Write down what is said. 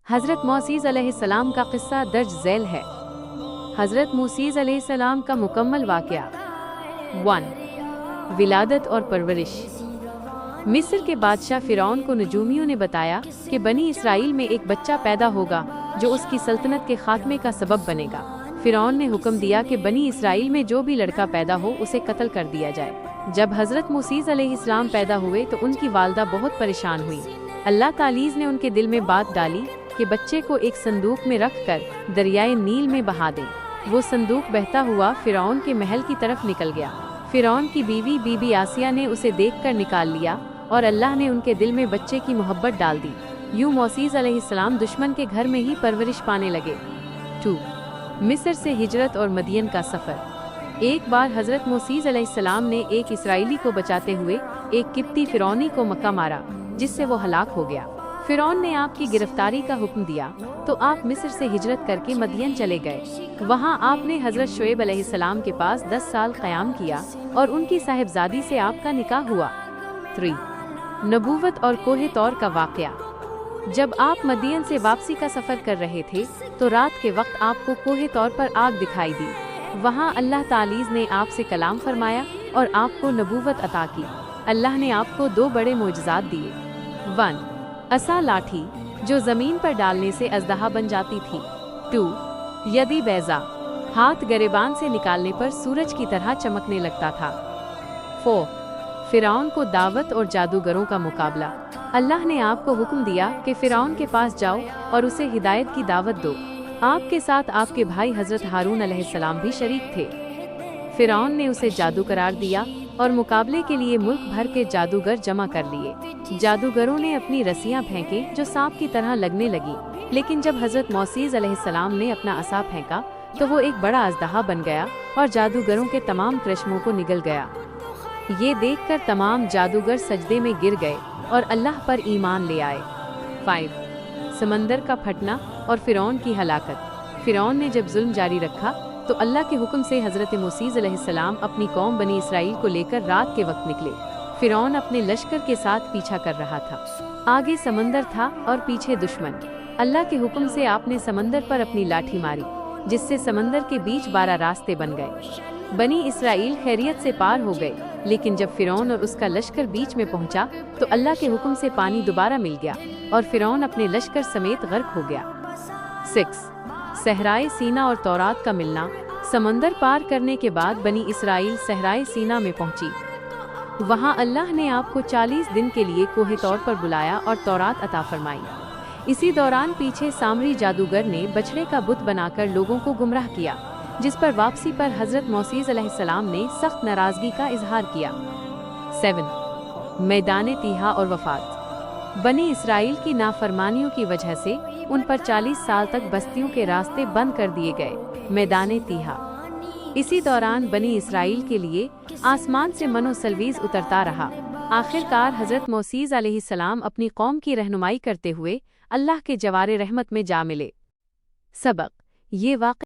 حضرت موسیٰ علیہ السلام کا قصہ درج ذیل ہے۔ حضرت موسیٰ علیہ السلام کا مکمل واقعہ 1. ولادت اور پرورش۔ مصر کے بادشاہ فرعون کو نجومیوں نے بتایا کہ بنی اسرائیل میں ایک بچہ پیدا ہوگا جو اس کی سلطنت کے خاتمے کا سبب بنے گا۔ فرعون نے حکم دیا کہ بنی اسرائیل میں جو بھی لڑکا پیدا ہو اسے قتل کر دیا جائے۔ جب حضرت موسیٰ علیہ السلام پیدا ہوئے تو ان کی والدہ بہت پریشان ہوئی۔ اللہ تعالیٰ نے ان کے دل میں بات ڈالی کہ بچے کو ایک صندوق میں رکھ کر دریائے نیل میں بہا دیں۔ وہ صندوق بہتا ہوا فرعون کے محل کی طرف نکل گیا۔ فرعون کی بیوی بی بی آسیہ نے اسے دیکھ کر نکال لیا اور اللہ نے ان کے دل میں بچے کی محبت ڈال دی۔ یوں موسیٰ علیہ السلام دشمن کے گھر میں ہی پرورش پانے لگے۔ 2. مصر سے ہجرت اور مدین کا سفر۔ ایک بار حضرت موسیٰ علیہ السلام نے ایک اسرائیلی کو بچاتے ہوئے ایک قبطی فرعونی کو مکہ مارا جس سے وہ ہلاک ہو گیا۔ فرعون نے آپ کی گرفتاری کا حکم دیا تو آپ مصر سے ہجرت کر کے مدین چلے گئے۔ وہاں آپ نے حضرت شعیب علیہ السلام کے پاس 10 سال قیام کیا اور ان کی صاحبزادی سے آپ کا نکاح ہوا۔ 3. نبوت اور کوہ طور کا واقعہ۔ جب آپ مدین سے واپسی کا سفر کر رہے تھے تو رات کے وقت آپ کو کوہ طور پر آگ دکھائی دی۔ وہاں اللہ تعالیٰ نے آپ سے کلام فرمایا اور آپ کو نبوت عطا کی۔ اللہ نے آپ کو 2 بڑے معجزات دیے۔ 1. عصا لاٹھی جو زمین پر ڈالنے سے اژدہا بن جاتی تھی۔ 2. یدی بیضا ہاتھ گریبان سے نکالنے پر سورج کی طرح چمکنے لگتا تھا۔ 4. فرعون کو دعوت اور جادوگروں کا مقابلہ۔ اللہ نے آپ کو حکم دیا کہ فرعون کے پاس جاؤ اور اسے ہدایت کی دعوت دو۔ آپ کے ساتھ آپ کے بھائی حضرت ہارون علیہ السلام بھی شریک تھے۔ فرعون نے اسے جادو قرار دیا اور مقابلے کے لیے ملک بھر کے جادوگر جمع کر لیے۔ جادوگروں نے اپنی رسیاں پھینکیں جو سانپ کی طرح لگنے لگی، لیکن جب حضرت موسیٰ علیہ السلام نے اپنا عصا پھینکا تو وہ ایک بڑا اژدہا بن گیا اور جادوگروں کے تمام کرشموں کو نگل گیا۔ یہ دیکھ کر تمام جادوگر سجدے میں گر گئے اور اللہ پر ایمان لے آئے۔ 5. سمندر کا پھٹنا اور فرعون کی ہلاکت۔ فرعون نے جب ظلم جاری رکھا تو اللہ کے حکم سے حضرت موسیٰ علیہ السلام اپنی قوم بنی اسرائیل کو لے کر رات کے وقت نکلے۔ فرعون اپنے لشکر کے ساتھ پیچھا کر رہا تھا۔ آگے سمندر تھا اور پیچھے دشمن۔ اللہ کے حکم سے آپ نے سمندر پر اپنی لاٹھی ماری جس سے سمندر کے بیچ 12 راستے بن گئے۔ بنی اسرائیل خیریت سے پار ہو گئے، لیکن جب فرعون اور اس کا لشکر بیچ میں پہنچا تو اللہ کے حکم سے پانی دوبارہ مل گیا اور فرعون اپنے لشکر سمیت غرق ہو گیا۔ 6. صحرائے سینا اور تورات کا ملنا۔ سمندر پار کرنے کے بعد بنی اسرائیل صحرائے سینا میں پہنچی۔ وہاں اللہ نے آپ کو 40 دن کے لیے کوہ طور پر بلایا اور تورات عطا فرمائی۔ اسی دوران پیچھے سامری جادوگر نے بچڑے کا بت بنا کر لوگوں کو گمراہ کیا، جس پر واپسی پر حضرت موسیٰ علیہ السلام نے سخت ناراضگی کا اظہار کیا۔ 7. میدان تیہا اور وفات۔ بنی اسرائیل کی نافرمانیوں کی وجہ سے ان پر 40 سال تک بستیوں کے راستے بند کر دیے گئے۔ میدان تیہا۔ اسی دوران بنی اسرائیل کے لیے آسمان سے من و سلویز اترتا رہا۔ آخر کار حضرت موسیٰ علیہ السلام اپنی قوم کی رہنمائی کرتے ہوئے اللہ کے جوار رحمت میں جا ملے۔ سبق: یہ واقعہ